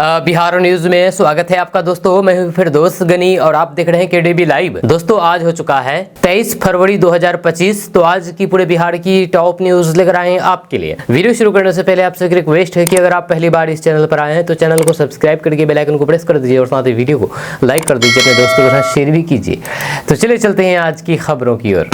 Bihar news में स्वागत है आपका दोस्तों। मैं हूं फिरदौस गनी और आप देख रहे हैं केडीबी लाइव। दोस्तों आज हो चुका है 23 फरवरी 2025। तो आज की पूरे बिहार की टॉप न्यूज लेकर आए हैं आपके लिए। वीडियो शुरू करने से पहले आपसे एक रिक्वेस्ट है कि अगर आप पहली बार इस चैनल पर आए हैं तो चैनल को सब्सक्राइब करके बेल आइकन को प्रेस कर दीजिए और साथ ही वीडियो को लाइक कर दीजिए, अपने दोस्तों के साथ शेयर भी कीजिए। तो चलिए चलते हैं आज की खबरों की ओर।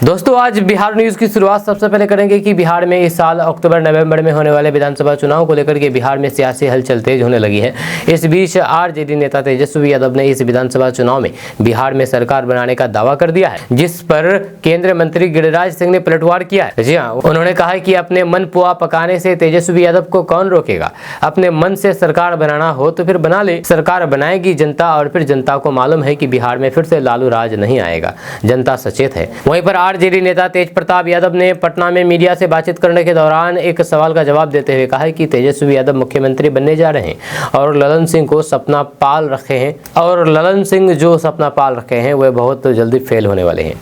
दोस्तों आज बिहार न्यूज की शुरुआत सबसे पहले करेंगे कि बिहार में इस साल अक्टूबर नवंबर में होने वाले विधानसभा चुनाव को लेकर के बिहार में सियासी हलचल तेज होने लगी है। इस बीच आरजेडी नेता तेजस्वी यादव ने इस विधानसभा चुनाव में बिहार में सरकार बनाने का दावा कर दिया है, जिस पर केंद्रीय मंत्री गिरिराज सिंह ने पलटवार किया है। जी हाँ, उन्होंने कहा है कि अपने मन पुआ पकाने से तेजस्वी यादव को कौन रोकेगा। अपने मन से सरकार बनाना हो तो फिर बना ले, सरकार बनाएगी जनता और फिर जनता को मालूम है कि बिहार में फिर से लालू राज नहीं आएगा, जनता सचेत है। वहीं पर आरजेडी नेता तेज प्रताप यादव ने पटना में मीडिया से बातचीत करने के दौरान एक सवाल का जवाब देते हुए कहा कि तेजस्वी यादव मुख्यमंत्री बनने जा रहे हैं और ललन सिंह को सपना पाल रखे हैं और ललन सिंह जो सपना पाल रखे हैं वह बहुत जल्दी फेल होने वाले हैं।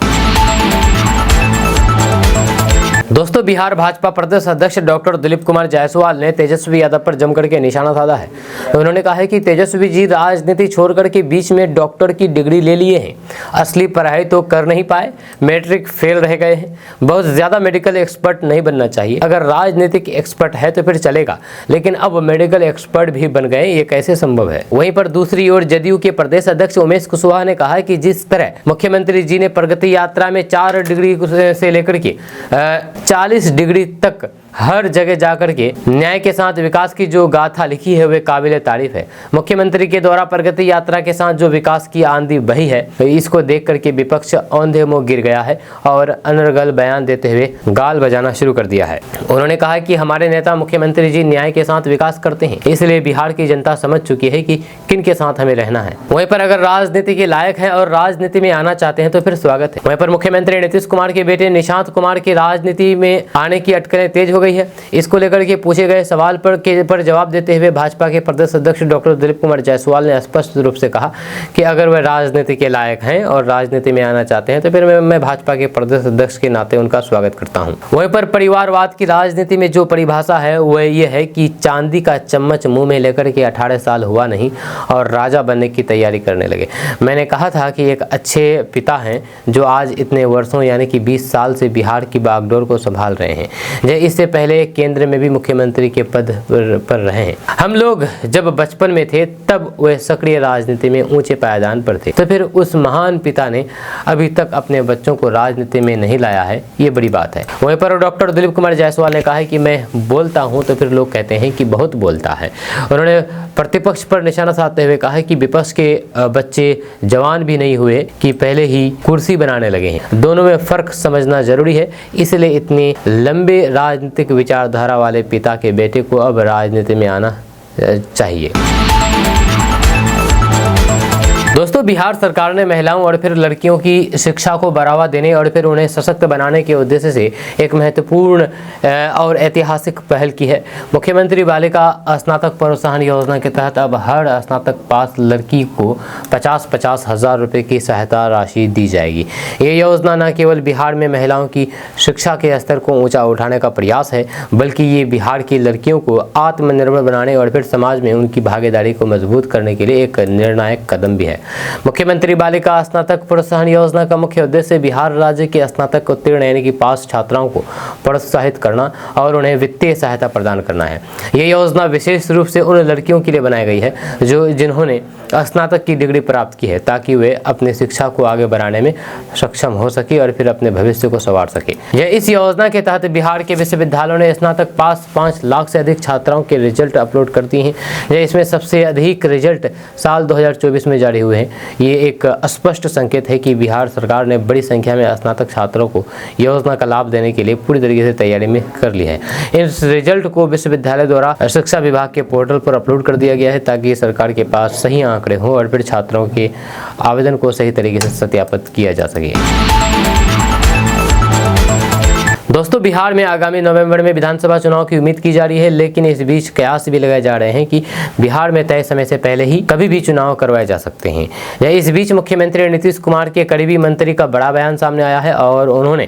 दोस्तों बिहार भाजपा प्रदेश अध्यक्ष डॉक्टर दिलीप कुमार जायसवाल ने तेजस्वी यादव पर जमकर के निशाना साधा है। उन्होंने कहा है कि तेजस्वी जी राजनीति छोड़कर के बीच में डॉक्टर की डिग्री ले लिए हैं, असली पढ़ाई तो कर नहीं पाए, मैट्रिक फेल रह गए हैं। बहुत ज्यादा मेडिकल एक्सपर्ट नहीं बनना चाहिए, अगर राजनीतिक एक्सपर्ट है तो फिर चलेगा, लेकिन अब मेडिकल एक्सपर्ट भी बन गए, ये कैसे संभव है। वहीं पर दूसरी ओर जदयू के प्रदेश अध्यक्ष उमेश कुशवाहा ने कहा कि जिस तरह मुख्यमंत्री जी ने प्रगति यात्रा में 4 डिग्री से लेकर के 40 डिग्री तक हर जगह जाकर के न्याय के साथ विकास की जो गाथा लिखी है वे काबिले तारीफ है। मुख्यमंत्री के द्वारा प्रगति यात्रा के साथ जो विकास की आंधी बही है, इसको देख करके विपक्ष औंधे मुंह गिर गया है और अनर्गल बयान देते हुए गाल बजाना शुरू कर दिया है। उन्होंने कहा कि हमारे नेता मुख्यमंत्री जी न्याय के साथ विकास करते हैं, इसलिए बिहार की जनता समझ चुकी है कि किन के साथ हमें रहना है। वहीं पर अगर राजनीति के लायक है और राजनीति में आना चाहते हैं तो फिर स्वागत है। वहीं पर मुख्यमंत्री नीतीश कुमार के बेटे निशांत कुमार की राजनीति में आने की अटकलें तेज हो गई है। इसको लेकर के पूछे गए सवाल पर जवाब देते हुए भाजपा के प्रदेश अध्यक्ष डॉक्टर दिलीप कुमार जायसवाल ने स्पष्ट रूप से कहा कि अगर वह राजनीति के लायक हैं और राजनीति में आना चाहते हैं तो फिर मैं भाजपा के प्रदेश अध्यक्ष के नाते उनका स्वागत करता हूं। वहीं पर परिवारवाद की राजनीति में जो परिभाषा है वह यह है कि चांदी का चम्मच मुंह में लेकर के 18 साल हुआ नहीं और राजा बनने की तैयारी करने लगे। मैंने कहा था कि एक अच्छे पिता हैं जो आज इतने वर्षों यानी कि 20 साल से बिहार की बागडोर को संभाल रहे हैं। इससे पहले केंद्र में भी मुख्यमंत्री के पद पर रहे हैं। हम लोग जब बचपन में थे तब वे सक्रिय राजनीति में ऊंचे पायदान पर थे, तो फिर उस महान पिता ने अभी तक अपने बच्चों को राजनीति में नहीं लाया है, ये बड़ी बात है। वहीं पर डॉक्टर दिलीप कुमार जायसवाल ने कहा है कि मैं बोलता हूं तो फिर लोग कहते हैं कि बहुत बोलता है। उन्होंने प्रतिपक्ष पर निशाना साधते हुए कहा है कि विपक्ष के बच्चे जवान भी नहीं हुए कि पहले ही कुर्सी बनाने लगे हैं। दोनों में फर्क समझना जरूरी है, इसलिए इतने लंबे राजनीतिक विचारधारा वाले पिता के बेटे को अब राजनीति में आना चाहिए। दोस्तों बिहार सरकार ने महिलाओं और फिर लड़कियों की शिक्षा को बढ़ावा देने और फिर उन्हें सशक्त बनाने के उद्देश्य से एक महत्वपूर्ण और ऐतिहासिक पहल की है। मुख्यमंत्री बालिका स्नातक प्रोत्साहन योजना के तहत अब हर स्नातक पास लड़की को 50-50 हज़ार रुपये की सहायता राशि दी जाएगी। ये योजना न केवल बिहार में महिलाओं की शिक्षा के स्तर को ऊंचा उठाने का प्रयास है, बल्कि ये बिहार की लड़कियों को आत्मनिर्भर बनाने और फिर समाज में उनकी भागीदारी को मजबूत करने के लिए एक निर्णायक कदम भी है। मुख्यमंत्री बालिका स्नातक प्रोत्साहन योजना का मुख्य उद्देश्य बिहार राज्य के स्नातक उत्तीर्ण यानी कि पास छात्राओं को प्रोत्साहित करना और उन्हें वित्तीय सहायता प्रदान करना है। ये योजना विशेष रूप से उन लड़कियों के लिए बनाई गई है जिन्होंने स्नातक की डिग्री प्राप्त की है, ताकि वे अपनी शिक्षा को आगे बढ़ाने में सक्षम हो सके और फिर अपने भविष्य को संवार सके। इस योजना के तहत बिहार के विश्वविद्यालयों ने स्नातक पास 5 लाख से अधिक छात्राओं के रिजल्ट अपलोड कर दिए हैं। इसमें सबसे अधिक रिजल्ट साल 2024 में जारी हुए हैं। ये एक स्पष्ट संकेत है कि बिहार सरकार ने बड़ी संख्या में स्नातक छात्रों को योजना का लाभ देने के लिए पूरी तरीके से तैयारी में कर ली है। इस रिजल्ट को विश्वविद्यालय द्वारा शिक्षा विभाग के पोर्टल पर अपलोड कर दिया गया है, ताकि सरकार के पास सही आंकड़े हों और फिर छात्रों के आवेदन को सही तरीके से सत्यापित किया जा सके। दोस्तों बिहार में आगामी नवंबर में विधानसभा चुनाव की उम्मीद की जा रही है, लेकिन इस बीच कयास भी लगाए जा रहे हैं कि बिहार में तय समय से पहले ही कभी भी चुनाव करवाए जा सकते हैं। इस बीच मुख्यमंत्री नीतीश कुमार के करीबी मंत्री का बड़ा बयान सामने आया है और उन्होंने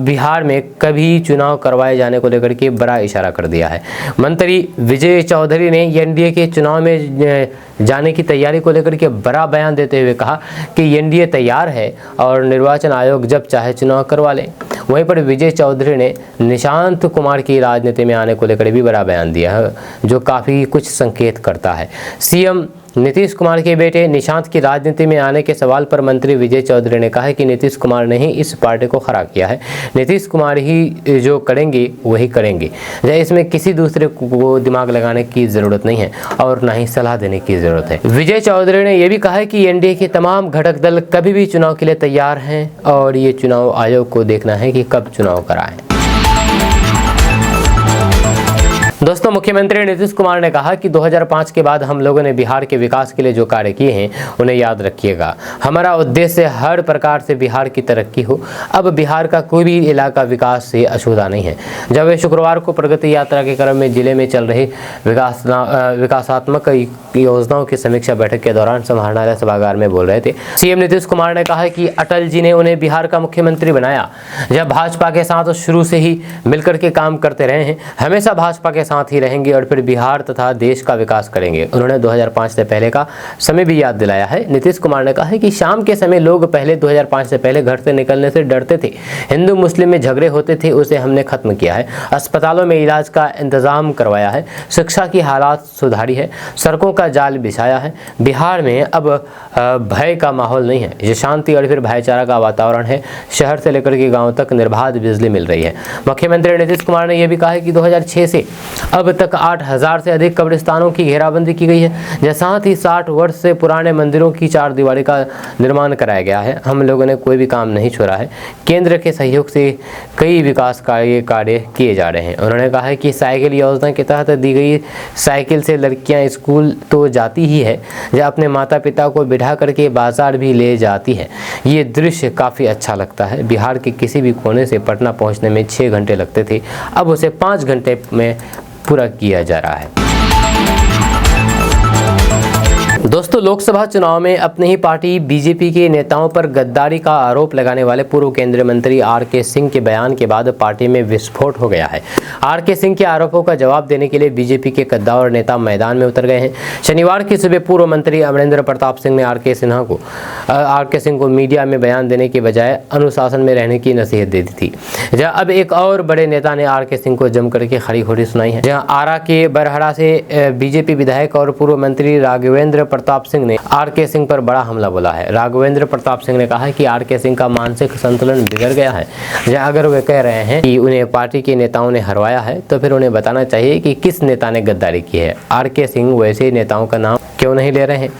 बिहार में कभी चुनाव करवाए जाने को लेकर के बड़ा इशारा कर दिया है। मंत्री विजय चौधरी ने एनडीए के चुनाव में जाने की तैयारी को लेकर के बड़ा बयान देते हुए कहा कि एनडीए तैयार है और निर्वाचन आयोग जब चाहे चुनाव करवा ले। वहीं पर विजय चौधरी ने निशांत कुमार की राजनीति में आने को लेकर भी बड़ा बयान दिया है, जो काफ़ी कुछ संकेत करता है। सीएम नीतीश कुमार के बेटे निशांत की राजनीति में आने के सवाल पर मंत्री विजय चौधरी ने कहा है कि नीतीश कुमार ने ही इस पार्टी को खड़ा किया है, नीतीश कुमार ही जो करेंगे वही करेंगे। इसमें किसी दूसरे को दिमाग लगाने की ज़रूरत नहीं है और ना ही सलाह देने की ज़रूरत है। विजय चौधरी ने यह भी कहा है कि एनडीए के तमाम घटक दल कभी भी चुनाव के लिए तैयार हैं और ये चुनाव आयोग को देखना है कि कब चुनाव कराएं। दोस्तों मुख्यमंत्री नीतीश कुमार ने कहा कि 2005 के बाद हम लोगों ने बिहार के विकास के लिए जो कार्य किए हैं उन्हें याद रखिएगा। हमारा उद्देश्य हर प्रकार से बिहार की तरक्की हो। अब बिहार का कोई भी इलाका विकास से अछूता नहीं है। जब वे शुक्रवार को प्रगति यात्रा के क्रम में जिले में चल रही विकासात्मक योजनाओं की समीक्षा बैठक के दौरान समाहरणालय सभागार में बोल रहे थे, सीएम नीतीश कुमार ने कहा कि अटल जी ने उन्हें बिहार का मुख्यमंत्री बनाया। जब भाजपा के साथ शुरू से ही मिलकर के काम करते रहे हैं, हमेशा भाजपा के साथ ही रहेंगे और फिर बिहार तथा देश का विकास करेंगे। उन्होंने 2005 से पहले का समय भी याद दिलाया है। नीतीश कुमार ने कहा है कि शाम के समय लोग पहले 2005 से पहले घर से निकलने से डरते थे, हिंदू मुस्लिम में झगड़े होते थे, उसे हमने खत्म किया है। अस्पतालों में इलाज का इंतजाम करवाया है, शिक्षा की हालात सुधारी है, सड़कों का जाल बिछाया है। बिहार में अब भय का माहौल नहीं है, ये शांति और फिर भाईचारा का वातावरण है। शहर से लेकर के गाँव तक निर्बाध बिजली मिल रही है। मुख्यमंत्री नीतीश कुमार ने यह भी कहा है कि 2006 से अब तक 8000 से अधिक कब्रिस्तानों की घेराबंदी की गई है। साथ ही 60 वर्ष से पुराने मंदिरों की चारदीवारी का निर्माण कराया गया है। हम लोगों ने कोई भी काम नहीं छोड़ा है। केंद्र के सहयोग से कई विकास कार्य किए जा रहे हैं। उन्होंने कहा है कि साइकिल योजना के तहत दी गई साइकिल से लड़कियां स्कूल तो जाती ही है, जो अपने माता पिता को बिठा करके बाजार भी ले जाती है। ये दृश्य काफ़ी अच्छा लगता है। बिहार के किसी भी कोने से पटना पहुँचने में 6 घंटे लगते थे, अब उसे 5 घंटे में पूरा किया जा रहा है। दोस्तों लोकसभा चुनाव में अपनी ही पार्टी बीजेपी के नेताओं पर गद्दारी का आरोप लगाने वाले पूर्व केंद्रीय मंत्री आर.के. सिंह के बयान के बाद पार्टी में विस्फोट हो गया है। आर.के. सिंह के आरोपों का जवाब देने के लिए बीजेपी के कद्दावर नेता मैदान में उतर गए हैं। शनिवार की सुबह पूर्व मंत्री अमरिंदर प्रताप सिंह ने आर.के. सिंह को मीडिया में बयान देने के बजाय अनुशासन में रहने की नसीहत दे दी थी। जहां अब एक और बड़े नेता ने आर.के. सिंह को जम करके खरी खोटी सुनाई है। जहां आरा के बरहड़ा से बीजेपी विधायक और पूर्व मंत्री राघवेंद्र प्रताप सिंह ने आर.के. सिंह पर बड़ा हमला बोला है। राघवेंद्र प्रताप सिंह ने कहा है कि आर.के. सिंह का मानसिक संतुलन बिगड़ गया है। अगर वे कह रहे हैं कि उन्हें पार्टी के नेताओं ने हरवाया है तो फिर उन्हें बताना चाहिए कि किस नेता ने गद्दारी की है। आर.के. सिंह वैसे नेताओं का नाम क्यों नहीं ले रहे हैं।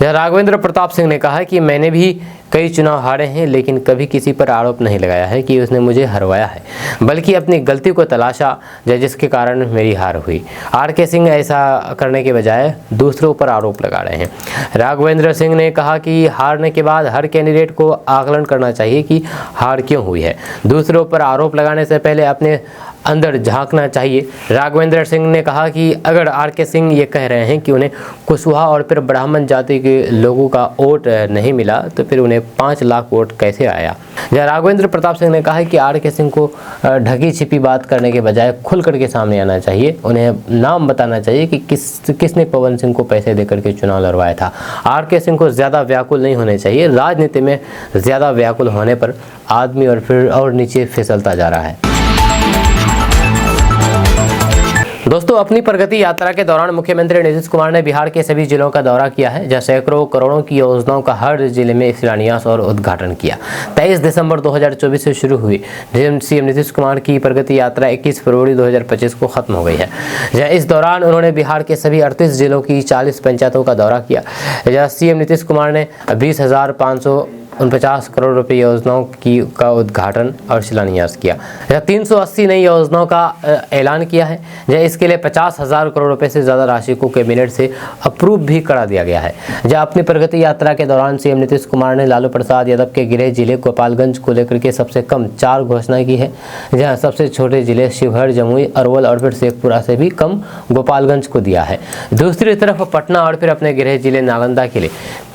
राघवेंद्र प्रताप सिंह ने कहा है कि मैंने भी कई चुनाव हारे हैं, लेकिन कभी किसी पर आरोप नहीं लगाया है कि उसने मुझे हरवाया है, बल्कि अपनी गलती को तलाशा जिसके कारण मेरी हार हुई। आर.के. सिंह ऐसा करने के बजाय दूसरों पर आरोप लगा रहे हैं। राघवेंद्र सिंह ने कहा कि हारने के बाद हर कैंडिडेट को आकलन करना चाहिए कि हार क्यों हुई है। दूसरों पर आरोप लगाने से पहले अपने अंदर झांकना चाहिए। राघवेंद्र सिंह ने कहा कि अगर आर.के. सिंह ये कह रहे हैं कि उन्हें कुशवाहा और फिर ब्राह्मण जाति के लोगों का वोट नहीं मिला तो फिर उन्हें 5 लाख वोट कैसे आया। राघवेंद्र प्रताप सिंह ने कहा है कि आर.के. सिंह को ढकी छिपी बात करने के बजाय खुल करके सामने आना चाहिए। उन्हें नाम बताना चाहिए कि किसने पवन सिंह को पैसे देकर के चुनाव लड़वाया था। आर.के. सिंह को ज़्यादा व्याकुल नहीं होने चाहिए। राजनीति में ज़्यादा व्याकुल होने पर आदमी और फिर और नीचे फिसलता जा रहा है। दोस्तों अपनी प्रगति यात्रा के दौरान मुख्यमंत्री नीतीश कुमार ने बिहार के सभी जिलों का दौरा किया है, जहां सैकड़ों करोड़ों की योजनाओं का हर जिले में शिलान्यास और उद्घाटन किया। 23 दिसंबर 2024 से शुरू हुई सीएम नीतीश कुमार की प्रगति यात्रा 21 फरवरी 2025 को खत्म हो गई है। जहां इस दौरान उन्होंने बिहार के सभी 38 जिलों की 40 पंचायतों का दौरा किया। जहाँ सीएम नीतीश कुमार ने 20,500 49 करोड़ रुपए योजनाओं का उद्घाटन और शिलान्यास किया। 380 नई योजनाओं का ऐलान किया है। इसके लिए 50,000 करोड़ रुपए से ज़्यादा राशि को कैबिनेट से अप्रूव भी करा दिया गया है। अपनी प्रगति यात्रा के दौरान सीएम नीतीश कुमार ने लालू प्रसाद यादव के गृह जिले गोपालगंज को लेकर के सबसे कम 4 घोषणाएं की है, जहां सबसे छोटे जिले शिवहर, जमुई, अरवल और फिर शेखपुरा से भी कम गोपालगंज को दिया है। दूसरी तरफ पटना और फिर अपने गृह जिले नालंदा के लिए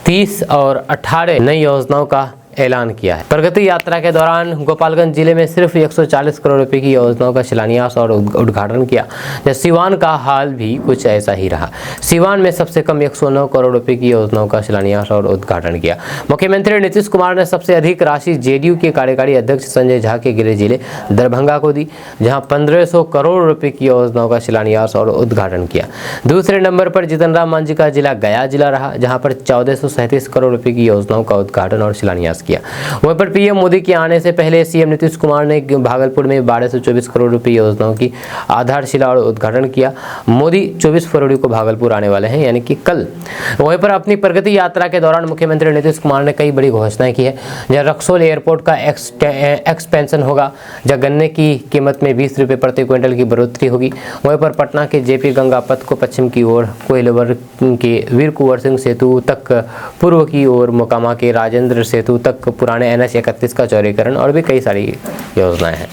30 और 18 नई योजनाओं का ऐलान किया है। प्रगति यात्रा के दौरान गोपालगंज जिले में सिर्फ 140 करोड़ रुपए की योजनाओं का शिलान्यास और उद्घाटन किया। सिवान का हाल भी कुछ ऐसा ही रहा। सिवान में सबसे कम 109 करोड़ रुपए की योजनाओं का शिलान्यास और उद्घाटन किया। मुख्यमंत्री नीतीश कुमार ने सबसे अधिक राशि जेडीयू के कार्यकारी अध्यक्ष संजय झा के गृह जिले दरभंगा को दी, जहां 1500 करोड़ रुपए की योजनाओं का शिलान्यास और उद्घाटन किया। दूसरे नंबर पर जीतन राम मांझी का जिला गया जिला रहा, जहाँ पर 1437 करोड़ रुपए की योजनाओं का उद्घाटन और शिलान्यास किया। वहीं पर पीएम मोदी के आने से पहले सीएम नीतीश कुमार ने भागलपुर में 1224 करोड़ रुपए योजनाओं की आधारशिला और उद्घाटन किया। मोदी 24 फरवरी को भागलपुर आने वाले हैं, यानी कि कल। वहीं पर अपनी प्रगति यात्रा के दौरान मुख्यमंत्री नीतीश कुमार ने कई बड़ी घोषणाएं की है। जहाँ रक्सौल एयरपोर्ट का एक्सपेंशन होगा, जहाँ गन्ने की कीमत में 20 रुपये प्रति क्विंटल की बढ़ोतरी होगी। वहीं पर पटना के जेपी गंगा पथ को पश्चिम की ओर, कोइलवर के वीर कुंवर सिंह सेतु तक पूर्व की ओर, मोकामा के राजेंद्र सेतु तक पुराने NH 31 का चौड़ीकरण और भी कई सारी योजनाएं हैं।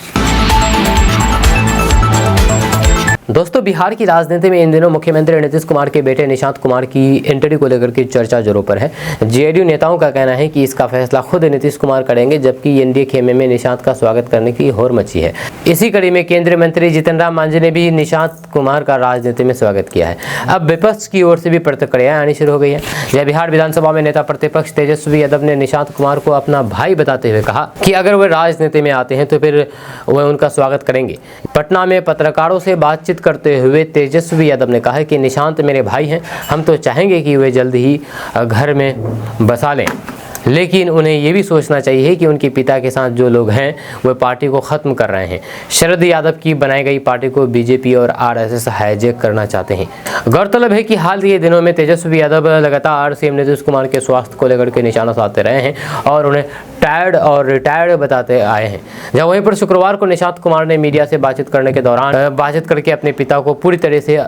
दोस्तों, बिहार की राजनीति में इन दिनों मुख्यमंत्री नीतीश कुमार के बेटे निशांत कुमार की एंट्री को लेकर के चर्चा जोरों पर है। जेडीयू नेताओं का कहना है कि इसका फैसला खुद नीतीश कुमार करेंगे, जबकि एनडीए खेमे में निशांत का स्वागत करने की होड़ मची है। इसी कड़ी में केंद्रीय मंत्री जीतन राम मांझी ने भी निशांत कुमार का राजनीति में स्वागत किया है। अब विपक्ष की ओर से भी प्रतिक्रियाएं आनी शुरू हो गई है। जब बिहार विधानसभा में नेता प्रतिपक्ष तेजस्वी यादव ने निशांत कुमार को अपना भाई बताते हुए कहा कि अगर वे राजनीति में आते हैं तो फिर वह उनका स्वागत करेंगे। पटना में पत्रकारों से बातचीत करते हुए तेजस्वी यादव ने कहा कि निशांत मेरे भाई हैं, हम तो चाहेंगे कि वे जल्द ही घर में बसा लें, लेकिन उन्हें ये भी सोचना चाहिए कि उनके पिता के साथ जो लोग हैं वे पार्टी को ख़त्म कर रहे हैं। शरद यादव की बनाई गई पार्टी को बीजेपी और आरएसएस हाईजैक करना चाहते हैं। गौरतलब है कि हाल के दिनों में तेजस्वी यादव लगातार सीएम नीतीश कुमार के स्वास्थ्य को लेकर के निशाना साधते रहे हैं और उन्हें टायर्ड और रिटायर्ड बताते आए हैं। जहाँ वहीं पर शुक्रवार को निशांत कुमार ने मीडिया से बातचीत करने के दौरान बातचीत करके अपने पिता को पूरी तरह से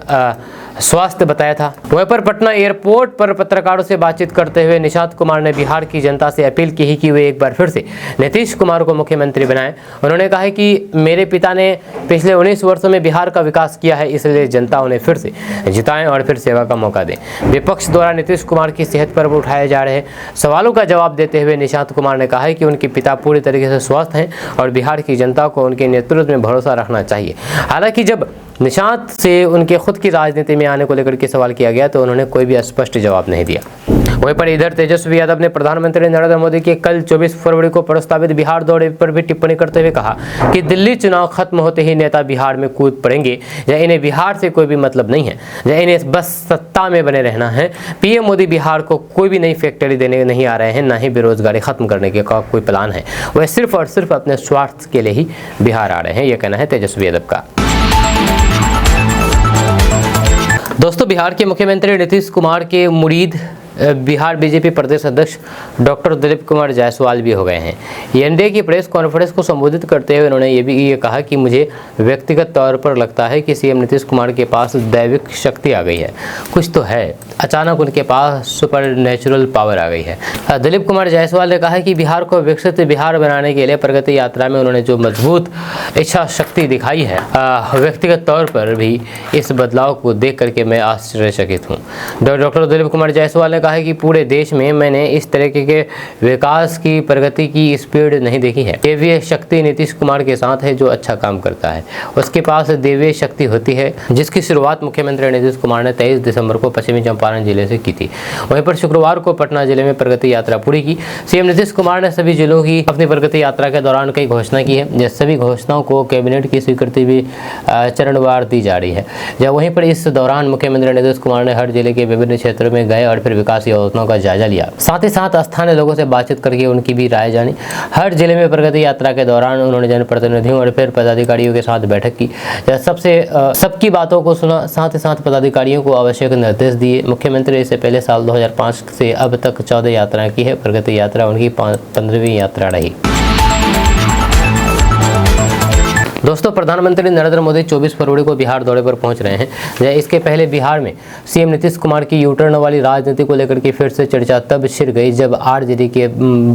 स्वास्थ्य बताया था। वहीं पर पटना एयरपोर्ट पर पत्रकारों से बातचीत करते हुए निशांत कुमार ने बिहार की जनता से अपील की है कि वे एक बार फिर से नीतीश कुमार को मुख्यमंत्री बनाएं। उन्होंने कहा है कि मेरे पिता ने पिछले 19 वर्षों में बिहार का विकास किया है, इसलिए जनता उन्हें फिर से जिताएं और फिर सेवा का मौका दें। विपक्ष द्वारा नीतीश कुमार की सेहत पर उठाए जा रहे सवालों का जवाब देते हुए निशांत कुमार ने कहा है कि उनके पिता पूरी तरीके से स्वस्थ हैं और बिहार की जनता को उनके नेतृत्व में भरोसा रखना चाहिए। हालांकि जब निशांत से उनके खुद की राजनीति में आने को लेकर के सवाल किया गया तो उन्होंने कोई भी स्पष्ट जवाब नहीं दिया। वहीं पर इधर तेजस्वी यादव ने प्रधानमंत्री नरेंद्र मोदी के कल 24 फरवरी को प्रस्तावित बिहार दौरे पर भी टिप्पणी करते हुए कहा कि दिल्ली चुनाव खत्म होते ही नेता बिहार में कूद पड़ेंगे, या इन्हें बिहार से कोई भी मतलब नहीं है, या इन्हें बस सत्ता में बने रहना है। पीएम मोदी बिहार को कोई भी नई फैक्ट्री देने नहीं आ रहे हैं, ना ही बेरोजगारी खत्म करने के का कोई प्लान है। वह सिर्फ और सिर्फ अपने स्वार्थ के लिए ही बिहार आ रहे हैं, यह कहना है तेजस्वी यादव का। दोस्तों, बिहार के मुख्यमंत्री नीतीश कुमार के मुरीद बिहार बीजेपी प्रदेश अध्यक्ष डॉक्टर दिलीप कुमार जायसवाल भी हो गए हैं। एनडीए की प्रेस कॉन्फ्रेंस को संबोधित करते हुए उन्होंने ये कहा कि मुझे व्यक्तिगत तौर पर लगता है कि सीएम नीतीश कुमार के पास दैविक शक्ति आ गई है, कुछ तो है, अचानक उनके पास सुपर नेचुरल पावर आ गई है। दिलीप कुमार जायसवाल ने कहा कि बिहार को विकसित बिहार बनाने के लिए प्रगति यात्रा में उन्होंने जो मजबूत इच्छा शक्ति दिखाई है, व्यक्तिगत तौर पर भी इस बदलाव को देख करके मैं आश्चर्यचकित हूँ। डॉक्टर दिलीप कुमार जायसवाल ने कहा है कि पूरे देश में मैंने इस तरीके के विकास की प्रगति की स्पीड नहीं देखी है। दैवीय शक्ति नीतीश कुमार के साथ है, जो अच्छा काम करता है उसके पास दैवीय शक्ति होती है, जिसकी शुरुआत मुख्यमंत्री नीतीश कुमार ने 23 दिसंबर को पश्चिमी चंपारण जिले से की थी। वहीं पर शुक्रवार को पटना जिले में प्रगति यात्रा पूरी की। सीएम नीतीश कुमार ने सभी जिलों की अपनी प्रगति यात्रा के दौरान कई घोषणा की है। सभी घोषणाओं को कैबिनेट की स्वीकृति भी चरणवार दी जा रही है। जब वहीं पर इस दौरान मुख्यमंत्री नीतीश कुमार ने हर जिले के के विभिन्न क्षेत्रों में गए और फिर विकास योजनाओं का जायजा लिया। साथ ही साथ स्थानीय लोगों से बातचीत करके उनकी भी राय जानी। हर जिले में प्रगति यात्रा के दौरान उन्होंने जनप्रतिनिधियों और फिर पदाधिकारियों के साथ बैठक की, सबकी बातों को सुना, साथ ही साथ पदाधिकारियों को आवश्यक निर्देश दिए। मुख्यमंत्री इससे पहले साल 2005 से अब तक 14 यात्राएं की है। प्रगति यात्रा उनकी 15वीं यात्रा रही। दोस्तों, प्रधानमंत्री नरेंद्र मोदी 24 फरवरी को बिहार दौरे पर पहुंच रहे हैं। इसके पहले बिहार में सीएम नीतीश कुमार की यूटर्न वाली राजनीति को लेकर के फिर से चर्चा तब छिड़ गई जब आरजेडी के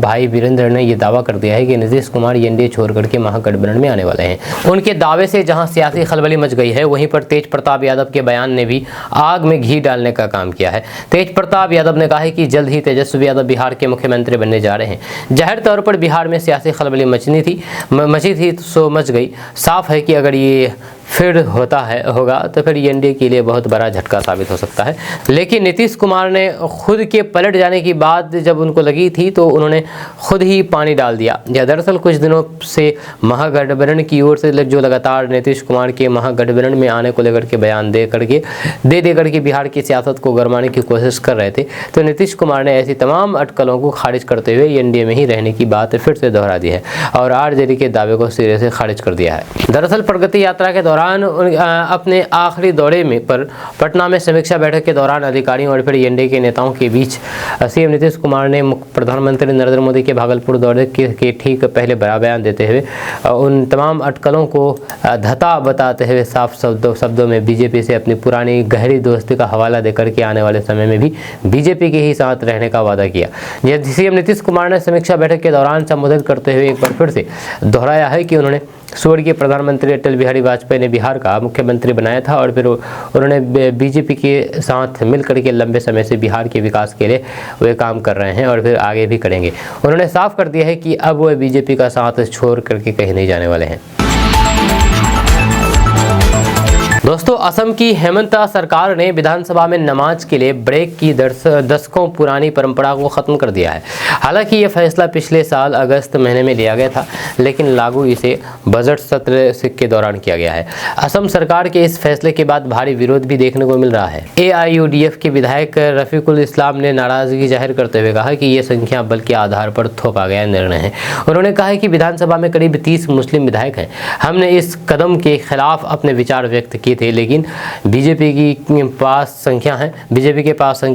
भाई वीरेंद्र ने यह दावा कर दिया है कि नीतीश कुमार एनडीए छोड़कर के महागठबंधन में आने वाले हैं। उनके दावे से जहां सियासी खलबली मच गई है, वहीं पर तेज प्रताप यादव के बयान ने भी आग में घी डालने का काम किया है। तेज प्रताप यादव ने कहा है कि जल्द ही तेजस्वी यादव बिहार के मुख्यमंत्री बनने जा रहे हैं। जाहिर तौर पर बिहार में सियासी खलबली मची थी सो मच गई। साफ है कि अगर ये फिर होगा तो फिर एनडीए के लिए बहुत बड़ा झटका साबित हो सकता है। लेकिन नीतीश कुमार ने खुद के पलट जाने की बात जब उनको लगी थी तो उन्होंने खुद ही पानी डाल दिया। दरअसल कुछ दिनों से महागठबंधन की ओर से जो लगातार नीतीश कुमार के महागठबंधन में आने को लेकर के बयान दे करके बिहार की सियासत को गरमाने की कोशिश कर रहे थे, तो नीतीश कुमार ने ऐसी तमाम अटकलों को खारिज करते हुए एनडीए में ही रहने की बात फिर से दोहरा दी है और आरजेडी के दावे को सिरे से खारिज कर दिया है। दरअसल प्रगति यात्रा के दौरान अपने आखिरी दौरे में पटना में समीक्षा बैठक के दौरान अधिकारियों और फिर एनडीए के नेताओं के बीच सीएम नीतीश कुमार ने प्रधानमंत्री नरेंद्र मोदी के भागलपुर दौरे के ठीक पहले बड़ा बयान देते हुए उन तमाम अटकलों को धता बताते हुए साफ शब्दों में बीजेपी से अपनी पुरानी गहरी दोस्ती का हवाला देकर के आने वाले समय में भी बीजेपी के ही साथ रहने का वादा किया। सीएम नीतीश कुमार ने समीक्षा बैठक के दौरान संबोधित करते हुए एक बार फिर से दोहराया है कि उन्होंने स्वर्गीय प्रधानमंत्री अटल बिहारी वाजपेयी ने बिहार का मुख्यमंत्री बनाया था और फिर उन्होंने बीजेपी के साथ मिलकर के लंबे समय से बिहार के विकास के लिए वे काम कर रहे हैं और फिर आगे भी करेंगे। उन्होंने साफ कर दिया है कि अब वो बीजेपी का साथ छोड़ करके कहीं नहीं जाने वाले हैं। दोस्तों, असम की हेमंत सरकार ने विधानसभा में नमाज के लिए ब्रेक की दशकों पुरानी परंपरा को खत्म कर दिया है। हालांकि यह फैसला पिछले साल अगस्त महीने में लिया गया था, लेकिन लागू इसे बजट सत्र के दौरान किया गया है। असम सरकार के इस फैसले के बाद भारी विरोध भी देखने को मिल रहा है। AIUDF के विधायक रफीकुल इस्लाम ने नाराजगी जाहिर करते हुए कहा कि यह संख्या बल के आधार पर थोपा गया निर्णय है। उन्होंने कहा कि विधानसभा में करीब 30 मुस्लिम विधायक हैं। हमने इस कदम के खिलाफ अपने विचार व्यक्त किए थे, लेकिन बीजेपी के पास संख्या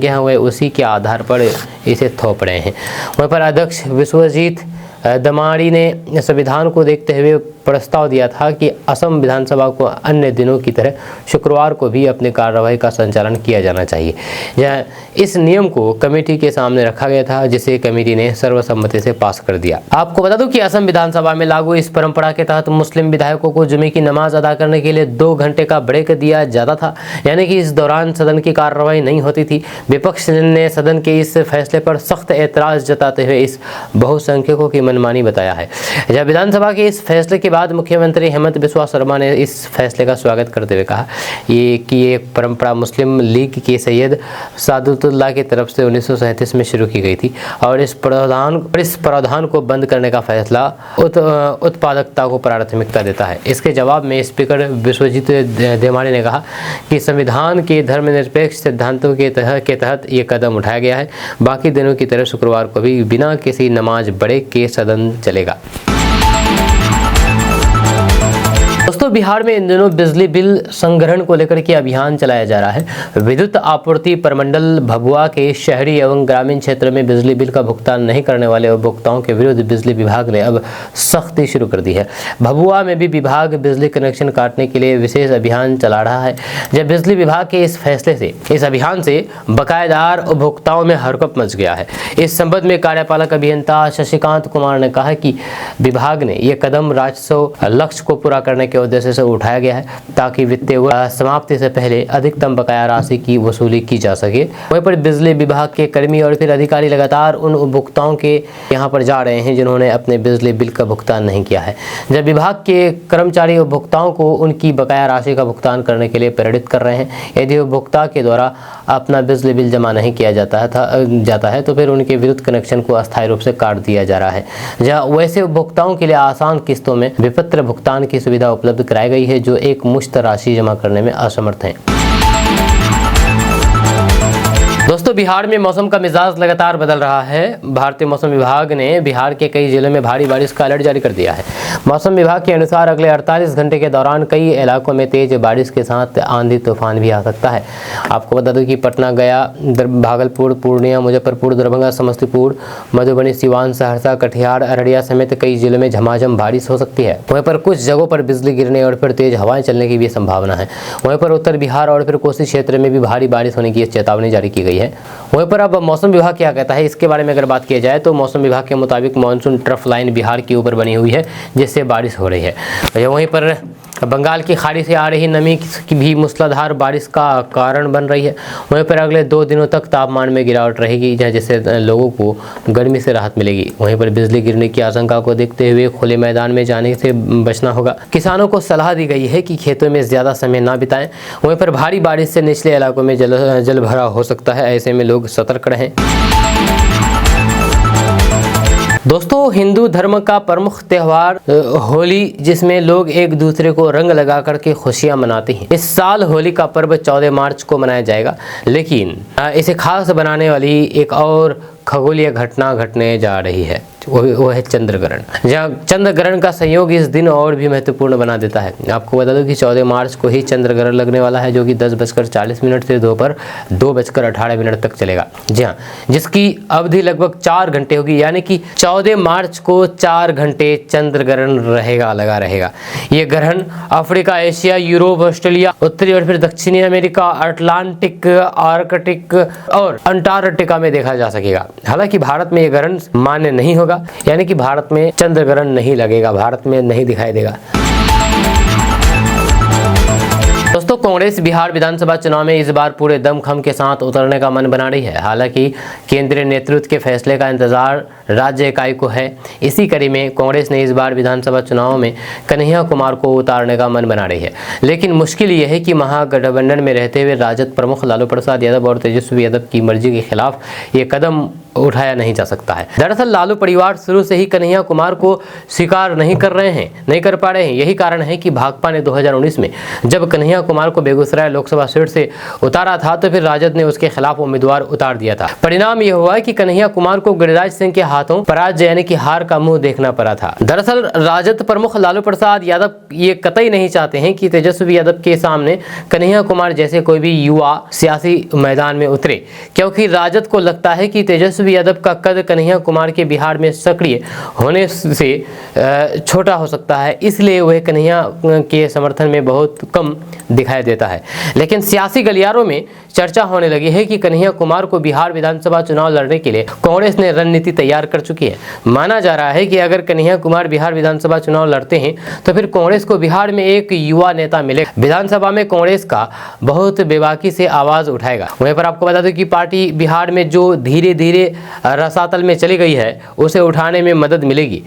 है, वे उसी के आधार पर इसे थोप रहे हैं। वहीं पर अध्यक्ष विश्वजीत दमाड़ी ने संविधान को देखते हुए प्रस्ताव दिया था कि असम विधानसभा को अन्य दिनों की तरह शुक्रवार को भी अपनी कार्यवाही का संचालन किया जाना चाहिए। इस नियम को कमेटी के सामने रखा गया था, जिसे कमेटी ने सर्वसम्मति से पास कर दिया। आपको बता दूं कि असम विधानसभा में लागू इस परंपरा के तहत मुस्लिम विधायकों को जुमे की नमाज अदा करने के लिए 2 घंटे का ब्रेक दिया जाता था, यानी कि इस दौरान सदन की कार्रवाई नहीं होती थी। विपक्ष ने सदन के इस फैसले पर सख्त एतराज जताते हुए इस बहुसंख्यकों की मनमानी बताया है। जब विधानसभा के इस फैसले के बाद मुख्यमंत्री हेमंत बिस्वा शर्मा ने इस फैसले का स्वागत करते हुए कहा ये परंपरा मुस्लिम लीग के सैयद सादुल्लाह की तरफ से 1937 में शुरू की गई थी और इस प्रावधान को बंद करने का फैसला उत्पादकता को प्राथमिकता देता है। इसके जवाब में स्पीकर विश्वजीत देमाड़ी ने कहा कि संविधान के धर्मनिरपेक्ष सिद्धांतों के तहत ये कदम उठाया गया है। बाकी दिनों की तरह शुक्रवार को भी बिना किसी नमाज ब्रेक के सदन चलेगा। दोस्तों, बिहार में इन दिनों बिजली बिल संग्रहण को लेकर के अभियान चलाया जा रहा है। विद्युत आपूर्ति प्रमंडल भभुआ के शहरी एवं ग्रामीण क्षेत्र में बिजली बिल का भुगतान नहीं करने वाले उपभोक्ताओं के विरुद्ध बिजली विभाग ने अब सख्ती शुरू कर दी है। भभुआ में भी विभाग बिजली कनेक्शन काटने के लिए विशेष अभियान चला रहा है। जब बिजली विभाग के इस अभियान से बकायेदार उपभोक्ताओं में हरकंप मच गया है। इस संबंध में कार्यपालक अभियंता शशिकांत कुमार ने कहा कि विभाग ने यह कदम राजस्व लक्ष्य को पूरा करने के उद्देश्य से उठाया गया है ताकि वित्तीय समाप्ति से पहले अधिकतम बकाया राशि की वसूली की जा सके। वहीं पर बिजली विभाग के कर्मी और फिर अधिकारी लगातार उन उपभोक्ताओं के यहां पर जा रहे हैं जिन्होंने अपने बिजली बिल का भुगतान नहीं किया है। जब विभाग के कर्मचारी उपभोक्ताओं को उनकी बकाया राशि का भुगतान करने के लिए प्रेरित कर रहे हैं। यदि उपभोक्ता के द्वारा अपना बिजली बिल जमा नहीं किया जाता है तो फिर उनके विद्युत कनेक्शन को अस्थायी रूप से काट दिया जा रहा है। जहाँ वैसे उपभोक्ताओं के लिए आसान किस्तों में विपत्र भुगतान की सुविधा उपलब्ध कराई गई है जो एक मुश्त राशि जमा करने में असमर्थ हैं। दोस्तों बिहार में मौसम का मिजाज लगातार बदल रहा है। भारतीय मौसम विभाग ने बिहार के कई जिलों में भारी बारिश का अलर्ट जारी कर दिया है। मौसम विभाग के अनुसार अगले 48 घंटे के दौरान कई इलाकों में तेज बारिश के साथ आंधी तूफान भी आ सकता है। आपको बता दें कि पटना, गया, भागलपुर, पूर्णिया, मुजफ्फरपुर, दरभंगा, समस्तीपुर, मधुबनी, सिवान, सहरसा, कटिहार, अररिया समेत कई जिलों में झमाझम बारिश हो सकती है। वहीं पर कुछ जगहों पर बिजली गिरने और फिर तेज हवाएं चलने की भी संभावना है। वहीं पर उत्तर बिहार और फिर कोसी क्षेत्र में भी भारी बारिश होने की चेतावनी जारी की गई है। वहीं पर अब मौसम विभाग क्या कहता है इसके बारे में अगर बात की जाए तो मौसम विभाग के मुताबिक मानसून ट्रफ लाइन बिहार के ऊपर बनी हुई है, जिससे बारिश हो रही है। वहीं पर बंगाल की खाड़ी से आ रही नमी की भी मूसलाधार बारिश का कारण बन रही है। वहीं पर अगले 2 दिनों तक तापमान में गिरावट रहेगी, जिससे लोगों को गर्मी से राहत मिलेगी। वहीं पर बिजली गिरने की आशंका को देखते हुए खुले मैदान में जाने से बचना होगा। किसानों को सलाह दी गई है कि खेतों में ज़्यादा समय ना बिताएं। वहीं पर भारी बारिश से निचले इलाकों में जल भराव हो सकता है, ऐसे में लोग सतर्क रहें। दोस्तों हिंदू धर्म का प्रमुख त्यौहार होली, जिसमें लोग एक दूसरे को रंग लगा करके खुशियां मनाते हैं। इस साल होली का पर्व 14 मार्च को मनाया जाएगा, लेकिन इसे खास बनाने वाली एक और खगोलीय घटना घटने जा रही है, वो है चंद्रग्रहण। जहाँ चंद्रग्रहण का संयोग इस दिन और भी महत्वपूर्ण बना देता है। आपको बता दूं कि 14 मार्च को ही चंद्रग्रहण लगने वाला है, जो कि 10:40 से दोपहर 2:18 तक चलेगा। जी हाँ, जिसकी अवधि लगभग 4 घंटे होगी, यानी कि 14 मार्च को 4 घंटे चंद्रग्रहण लगा रहेगा। ये ग्रहण अफ्रीका, एशिया, यूरोप, ऑस्ट्रेलिया, उत्तरी और फिर दक्षिणी अमेरिका, अटलांटिक, आर्कटिक और अंटार्कटिका में देखा जा सकेगा। हालांकि भारत में ये ग्रहण मान्य नहीं होगा, यानी कि भारत में चंद्र ग्रहण नहीं लगेगा, भारत में नहीं दिखाई देगा। दोस्तों कांग्रेस बिहार विधानसभा चुनाव में इस बार पूरे दमखम के साथ उतरने का मन बना रही है। हालांकि केंद्रीय नेतृत्व के फैसले का इंतजार राज्य इकाई को है। इसी कड़ी में कांग्रेस ने इस बार विधानसभा चुनाव में कन्हैया कुमार को उतारने का मन बना रही है। लेकिन मुश्किल यह है कि महागठबंधन में रहते हुए राजद प्रमुख लालू प्रसाद यादव और तेजस्वी यादव की मर्जी के खिलाफ ये कदम उठाया नहीं जा सकता है। दरअसल लालू परिवार शुरू से ही कन्हैया कुमार को स्वीकार नहीं कर पा रहे हैं। यही कारण है कि भाकपा ने 2019 में जब कन्हैया कुमार को बेगूसराय लोकसभा सीट से उतारा था, तो फिर राजद ने उसके खिलाफ उम्मीदवार उतार दिया था। परिणाम यह हुआ कि कन्हैया कुमार को गिरिराज सिंह के हाथों पराजय यानी कि हार का मुंह देखना पड़ा था। दरअसल राजद प्रमुख लालू प्रसाद यादव ये कतई नहीं चाहते हैं कि तेजस्वी यादव के सामने कन्हैया कुमार जैसे कोई भी युवा सियासी मैदान में उतरे, क्योंकि राजद को लगता है कि तेजस्वी यादव का कद कन्हैया कुमार के बिहार में सक्रिय होने से छोटा हो सकता है, इसलिए वह कन्हैया के समर्थन में बहुत कम दिखाई देता है। लेकिन सियासी गलियारों में चर्चा होने लगी है कि कन्हैया कुमार को बिहार विधानसभा चुनाव लड़ने के लिए कांग्रेस ने रणनीति तैयार कर चुकी है। माना जा रहा है कि अगर कन्हैया कुमार बिहार विधानसभा चुनाव लड़ते हैं तो फिर कांग्रेस को बिहार में एक युवा नेता मिलेगा। विधानसभा में कांग्रेस का बहुत बेबाकी से आवाज उठाएगा। वहीं पर आपको बता दें कि पार्टी बिहार में जो धीरे धीरे रसातल में चली गई है, उसे उठाने में मदद मिलेगी।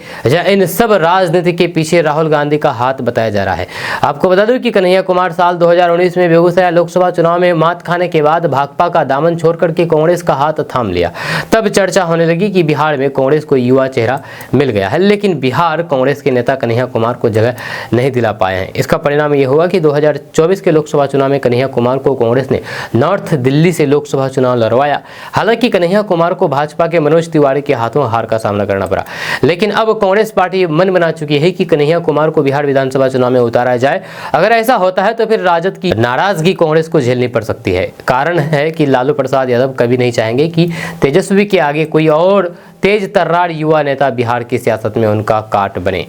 इन सब राजनीति के पीछे राहुल गांधी का हाथ बताया जा रहा है। आपको बता दूं कि कन्हैया कुमार साल 2019 में बेगूसराय लोकसभा चुनाव में मात खाने के बाद भाकपा का दामन छोड़ करके कांग्रेस का हाथ थाम लिया। तब चर्चा होने लगी कि बिहार में कांग्रेस को युवा चेहरा मिल गया है, लेकिन बिहार कांग्रेस के नेता कन्हैया कुमार को जगह नहीं दिला पाए हैं। इसका परिणाम यह हुआ कि 2024 के लोकसभा चुनाव में कन्हैया कुमार को कांग्रेस ने नॉर्थ दिल्ली से लोकसभा चुनाव लड़वाया। हालांकि कन्हैया कुमार को भाजपा के मनोज तिवारी के हाथों हार का सामना करना पड़ा। लेकिन अब कांग्रेस पार्टी मन बना चुकी है कि कन्हैया कुमार को बिहार विधानसभा चुनाव में उतारा जाए। अगर ऐसा होता है तो फिर राजद की नाराजगी कांग्रेस को झेलनी पड़ सकती है। कारण है कि लालू प्रसाद यादव कभी नहीं चाहेंगे कि तेजस्वी के आगे कोई और तेज तर्रार युवा नेता बिहार की सियासत में उनका काट बने।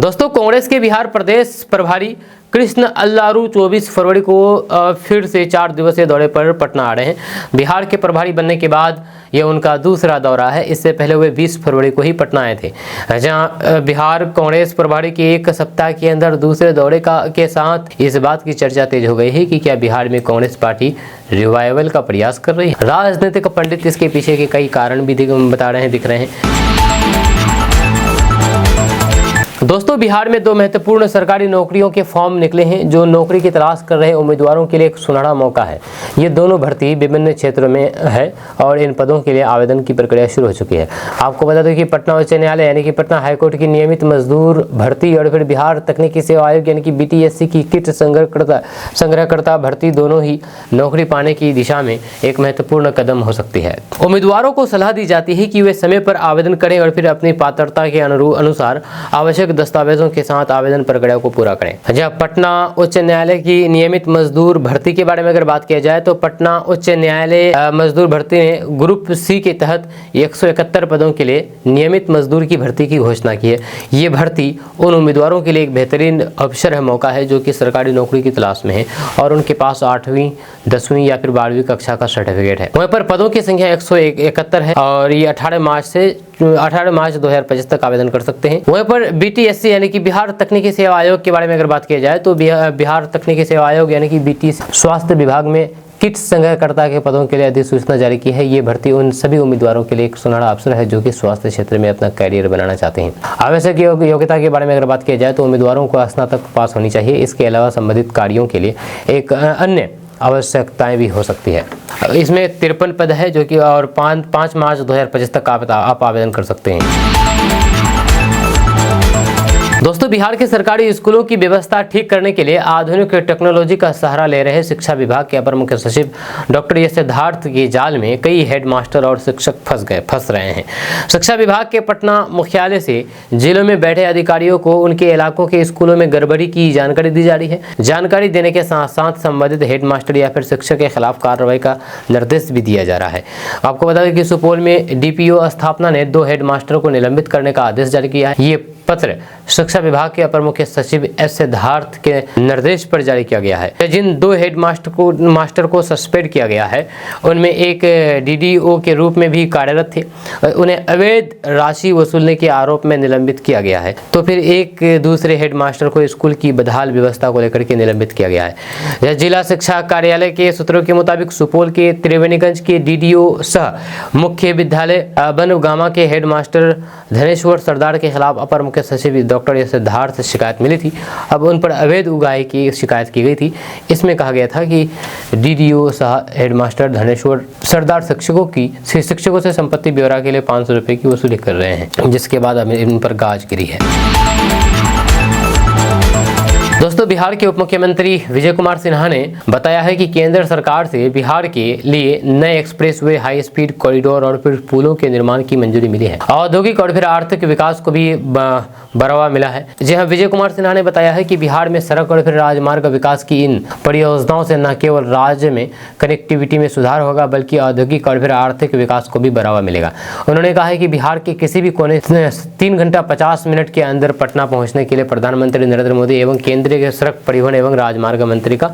दोस्तों कांग्रेस के बिहार प्रदेश प्रभारी कृष्ण अल्लारू 24 फरवरी को फिर से 4 दिवसीय दौरे पर पटना आ रहे हैं। बिहार के प्रभारी बनने के बाद यह उनका दूसरा दौरा है। इससे पहले वे 20 फरवरी को ही पटना आए थे, जहां बिहार कांग्रेस प्रभारी के 1 सप्ताह के अंदर दूसरे दौरे के साथ इस बात की चर्चा तेज हो गई है कि क्या बिहार में कांग्रेस पार्टी रिवाइवल का प्रयास कर रही है। राजनीतिक पंडित इसके पीछे के कई कारण भी दिख रहे हैं। दोस्तों बिहार में 2 महत्वपूर्ण सरकारी नौकरियों के फॉर्म निकले हैं जो नौकरी की तलाश कर रहे उम्मीदवारों के लिए एक सुनहरा मौका है। ये दोनों भर्ती विभिन्न क्षेत्रों में है और इन पदों के लिए आवेदन की प्रक्रिया शुरू हो चुकी है। आपको बता दें कि पटना उच्च न्यायालय यानी कि पटना हाईकोर्ट की नियमित मजदूर भर्ती और फिर बिहार तकनीकी सेवा आयोग यानी कि BTSC की किट संग्रहकर्ता भर्ती दोनों ही नौकरी पाने की दिशा में एक महत्वपूर्ण कदम हो सकती है। उम्मीदवारों को सलाह दी जाती है कि वे समय पर आवेदन करें और फिर अपनी पात्रता के अनुसार आवश्यक दस्तावेजों के साथ आवेदन प्रक्रिया को पूरा करें। जब पटना उच्च न्यायालय की नियमित मजदूर भर्ती के बारे में अगर बात किया जाए तो पटना उच्च न्यायालय मजदूर भर्ती ने ग्रुप C के तहत 171 पदों के लिए नियमित मजदूर की भर्ती की घोषणा की है। ये भर्ती उन उम्मीदवारों के लिए एक बेहतरीन अवसर है, मौका है जो कि सरकारी नौकरी की तलाश में है और उनके पास 8वीं 10वीं या फिर 12वीं कक्षा का सर्टिफिकेट है। वहीं पर पदों की संख्या 171 है और ये 18 मार्च 2025 तक आवेदन कर सकते हैं। वहीं पर BTSC यानी कि बिहार तकनीकी सेवा आयोग के बारे में अगर बात किया जाए तो बिहार तकनीकी सेवा आयोग यानी कि BTSC स्वास्थ्य विभाग में किट संग्रहकर्ता के पदों के लिए अधिसूचना जारी की है। ये भर्ती उन सभी उम्मीदवारों के लिए एक सुनहरा अवसर है जो कि स्वास्थ्य क्षेत्र में अपना करियर बनाना चाहते हैं। आवश्यक योग्यता के बारे में अगर बात किया जाए तो उम्मीदवारों को स्नातक पास होनी चाहिए। इसके अलावा संबंधित कार्यों के लिए एक अन्य आवश्यकताएं भी हो सकती है। इसमें 53 पद है जो कि और 5 मार्च 2025 तक आप आवेदन कर सकते हैं। दोस्तों बिहार के सरकारी स्कूलों की व्यवस्था ठीक करने के लिए आधुनिक टेक्नोलॉजी का सहारा ले रहे शिक्षा विभाग के अपर मुख्य सचिव डॉक्टर एस सिद्धार्थ के जाल में कई हेडमास्टर और शिक्षक फंस रहे हैं। शिक्षा विभाग के पटना मुख्यालय से जिलों में बैठे अधिकारियों को उनके इलाकों के स्कूलों में गड़बड़ी की जानकारी दी जा रही है। जानकारी देने के साथ साथ संबंधित हेडमास्टर या फिर शिक्षक के खिलाफ कार्रवाई का निर्देश भी दिया जा रहा है। आपको बता दें कि सुपौल में DPO स्थापना ने 2 हेडमास्टरों को निलंबित करने का आदेश जारी किया है। ये पत्र शिक्षा विभाग के अपर मुख्य सचिव एस सिद्धार्थ के निर्देश पर जारी किया गया है। जिन 2 हेडमास्टर को सस्पेंड किया गया है उनमें एक DDO के रूप में भी कार्यरत थे। उन्हें अवैध राशि वसूलने के आरोप में निलंबित किया गया है। तो फिर एक दूसरे हेडमास्टर को स्कूल की बदहाल व्यवस्था को लेकर के निलंबित किया गया है। जिला शिक्षा कार्यालय के सूत्रों के मुताबिक सुपौल के त्रिवेणीगंज के DDO सह मुख्य विद्यालय बनगामा के हेडमास्टर धनेश्वर सरदार के खिलाफ अपर मुख्य सचिव डॉक्टर एस सिद्धार्थ से शिकायत मिली थी। अब उन पर अवैध उगाही की शिकायत की गई थी। इसमें कहा गया था कि DDO सह हेडमास्टर धनेश्वर सरदार शिक्षकों से संपत्ति ब्यौरा के लिए 500 रुपये की वसूली कर रहे हैं, जिसके बाद अब इन पर गाज गिरी है। दोस्तों बिहार के उप मुख्यमंत्री विजय कुमार सिन्हा ने बताया है कि केंद्र सरकार से बिहार के लिए नए एक्सप्रेसवे, हाई स्पीड कॉरिडोर और फिर पुलों के निर्माण की मंजूरी मिली है। औद्योगिक और फिर आर्थिक विकास को भी बढ़ावा मिला है। जी हाँ, विजय कुमार सिन्हा ने बताया है कि बिहार में सड़क और फिर राजमार्ग विकास की इन परियोजनाओं से न केवल राज्य में कनेक्टिविटी में सुधार होगा बल्कि औद्योगिक और फिर आर्थिक विकास को भी बढ़ावा मिलेगा। उन्होंने कहा है कि बिहार के किसी भी कोने 3 घंटा 50 मिनट के अंदर पटना पहुंचने के लिए प्रधानमंत्री नरेंद्र मोदी एवं केंद्रीय सड़क परिवहन एवं राजमार्ग मंत्री का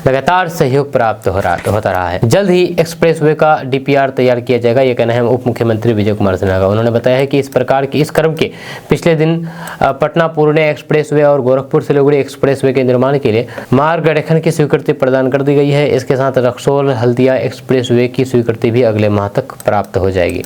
लगातार सहयोग प्राप्त होता रहा है। जल्द ही एक्सप्रेसवे का DPR तैयार किया जाएगा, ये कहना है उप मुख्यमंत्री विजय कुमार सिन्हा का। उन्होंने बताया है कि इस क्रम के पिछले दिन पटना पूर्णिया एक्सप्रेसवे और गोरखपुर सिलीगुड़ी एक्सप्रेसवे के निर्माण के लिए मार्ग रेखन की स्वीकृति प्रदान कर दी गई है। इसके साथ रक्सौल हल्दिया एक्सप्रेसवे की स्वीकृति भी अगले माह तक प्राप्त हो जाएगी।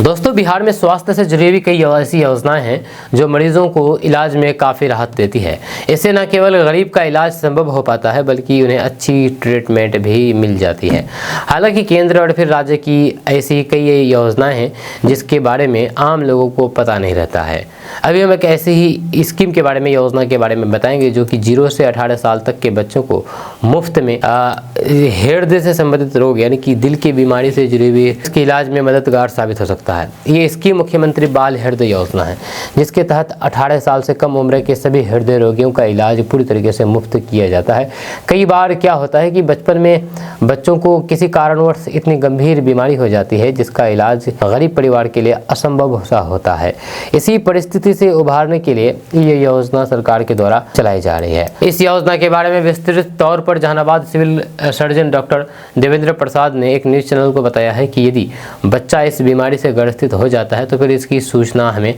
दोस्तों बिहार में स्वास्थ्य से जुड़ी हुई कई ऐसी योजनाएं हैं जो मरीजों को इलाज में काफ़ी राहत देती है। इससे न केवल गरीब का इलाज संभव हो पाता है बल्कि उन्हें अच्छी ट्रीटमेंट भी मिल जाती है। हालांकि केंद्र और फिर राज्य की ऐसी कई योजनाएं हैं जिसके बारे में आम लोगों को पता नहीं रहता है। अभी हम एक ऐसी ही स्कीम के बारे में, योजना के बारे में बताएंगे जो कि 0 से 18 साल तक के बच्चों को मुफ्त में हृदय से संबंधित रोग यानी कि दिल की बीमारी से जुड़ी हुई इसके इलाज में मददगार साबित हो सकता है। ये स्कीम मुख्यमंत्री बाल हृदय योजना है जिसके तहत 18 साल से कम उम्र के सभी हृदय रोगियों का इलाज पूरी तरीके से मुफ्त किया जाता है। कई बार क्या होता है कि बचपन में बच्चों को किसी कारणवश इतनी गंभीर बीमारी हो जाती है जिसका इलाज गरीब परिवार के लिए असंभव सा होता है। इसी परिस्थिति से उभारने के लिए ये योजना सरकार के द्वारा चलाई जा रही है। इस योजना के बारे में विस्तृत तौर पर Jehanabad civil surgeon doctor Devendra Prasad ने एक न्यूज़ चैनल को बताया है कि यदि बच्चा इस बीमारी से ग्रसित हो जाता है तो फिर इसकी सूचना हमें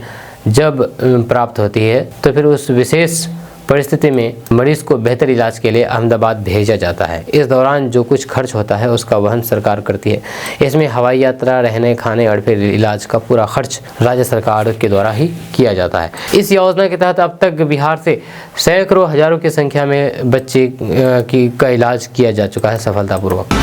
जब प्राप्त होती है तो फिर उस विशेष परिस्थिति में मरीज को बेहतर इलाज के लिए अहमदाबाद भेजा जाता है। इस दौरान जो कुछ खर्च होता है उसका वहन सरकार करती है। इसमें हवाई यात्रा, रहने, खाने और फिर इलाज का पूरा खर्च राज्य सरकार के द्वारा ही किया जाता है। इस योजना के तहत अब तक बिहार से सैकड़ों हजारों की संख्या में बच्चे का इलाज किया जा चुका है सफलतापूर्वक।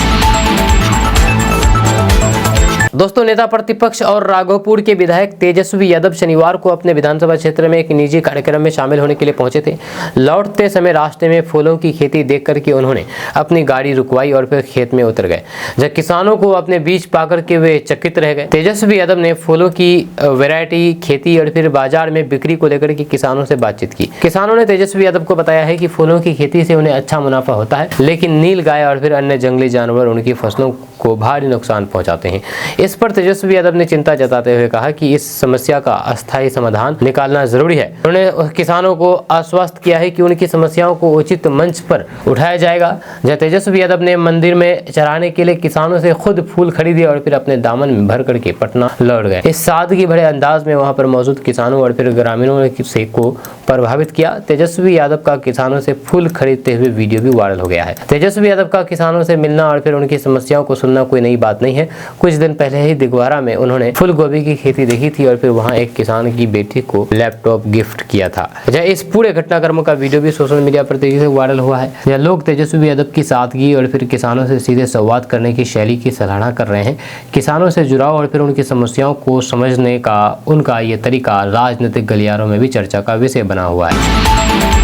दोस्तों, नेता प्रतिपक्ष और राघोपुर के विधायक तेजस्वी यादव शनिवार को अपने विधानसभा क्षेत्र में एक निजी कार्यक्रम में शामिल होने के लिए पहुंचे थे। लौटते समय रास्ते में फूलों की खेती देख करके उन्होंने अपनी गाड़ी रुकवाई और फिर खेत में उतर गए। जब किसानों को अपने बीच पाकर के वे चकित रह गए। तेजस्वी यादव ने फूलों की वैरायटी, खेती और फिर बाजार में बिक्री को लेकर के किसानों से बातचीत की। किसानों ने तेजस्वी यादव को बताया है कि फूलों की खेती से उन्हें अच्छा मुनाफा होता है, लेकिन नील गाय और फिर अन्य जंगली जानवर उनकी फसलों को भारी नुकसान पहुंचाते हैं। इस पर तेजस्वी यादव ने चिंता जताते हुए कहा कि इस समस्या का अस्थायी समाधान निकालना जरूरी है। उन्होंने किसानों को आश्वस्त किया है कि उनकी समस्याओं को उचित मंच पर उठाया जाएगा। जब तेजस्वी यादव ने मंदिर में चढ़ाने के लिए किसानों से खुद फूल खरीदे और फिर अपने दामन में भर करके पटना लौट गए। इस सादगी भरे अंदाज में वहां पर मौजूद किसानों और फिर ग्रामीणों से को प्रभावित किया। तेजस्वी यादव का किसानों से फूल खरीदते हुए वीडियो भी वायरल हो गया है। तेजस्वी यादव का किसानों से मिलना और फिर उनकी समस्याओं को सुनना कोई नई बात नहीं है। कुछ दिन पहले ही दिगवारा में उन्होंने फूल गोभी की खेती देखी थी और फिर वहां एक किसान की बेटी को लैपटॉप गिफ्ट किया था। इस पूरे घटनाक्रम का वीडियो भी सोशल मीडिया पर तेजी से वायरल हुआ है। यह लोग तेजस्वी यादव की सादगी और फिर किसानों से सीधे संवाद करने की शैली की सराहना कर रहे हैं। किसानों से जुड़ाव और फिर उनकी समस्याओं को समझने का उनका ये तरीका राजनीतिक गलियारों में भी चर्चा का विषय बना हुआ है।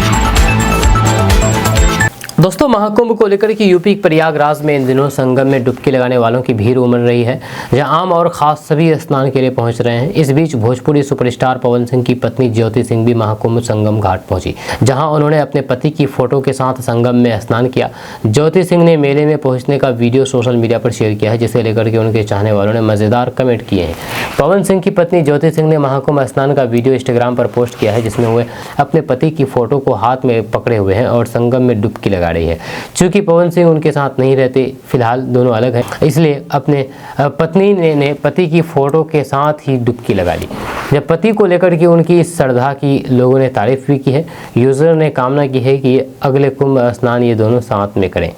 दोस्तों, महाकुंभ को लेकर के यूपी प्रयागराज में इन दिनों संगम में डुबकी लगाने वालों की भीड़ उमड़ रही है, जहां आम और खास सभी स्नान के लिए पहुंच रहे हैं। इस बीच भोजपुरी सुपरस्टार पवन सिंह की पत्नी ज्योति सिंह भी महाकुंभ संगम घाट पहुंची, जहां उन्होंने अपने पति की फोटो के साथ संगम में स्नान किया। ज्योति सिंह ने मेले में पहुंचने का वीडियो सोशल मीडिया पर शेयर किया है, जिसे लेकर के उनके चाहने वालों ने मजेदार कमेंट किए हैं। पवन सिंह की पत्नी ज्योति सिंह ने महाकुंभ स्नान का वीडियो इंस्टाग्राम पर पोस्ट किया है, जिसमें वे अपने पति की फोटो को हाथ में पकड़े हुए हैं और संगम में डुबकी लगा रही है। चूंकि पवन सिंह उनके साथ नहीं रहते, फिलहाल दोनों अलग हैं, इसलिए अपने पत्नी ने पति की फोटो के साथ ही डुबकी लगा ली। जब पति को लेकर के उनकी इस श्रद्धा की लोगों ने तारीफ भी की है। यूजर ने कामना की है कि अगले कुंभ स्नान ये दोनों साथ में करें।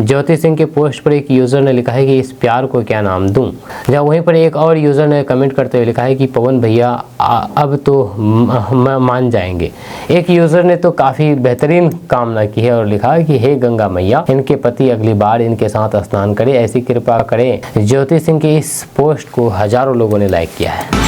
ज्योति सिंह के पोस्ट पर एक यूजर ने लिखा है कि इस प्यार को क्या नाम दूं। जब वहीं पर एक और यूजर ने कमेंट करते हुए लिखा है कि पवन भैया अब तो मान जाएंगे। एक यूजर ने तो काफी बेहतरीन कामना की है और लिखा है कि हे गंगा मैया, इनके पति अगली बार इनके साथ स्नान करें, ऐसी कृपा करें। ज्योति सिंह के इस पोस्ट को हजारों लोगों ने लाइक किया है।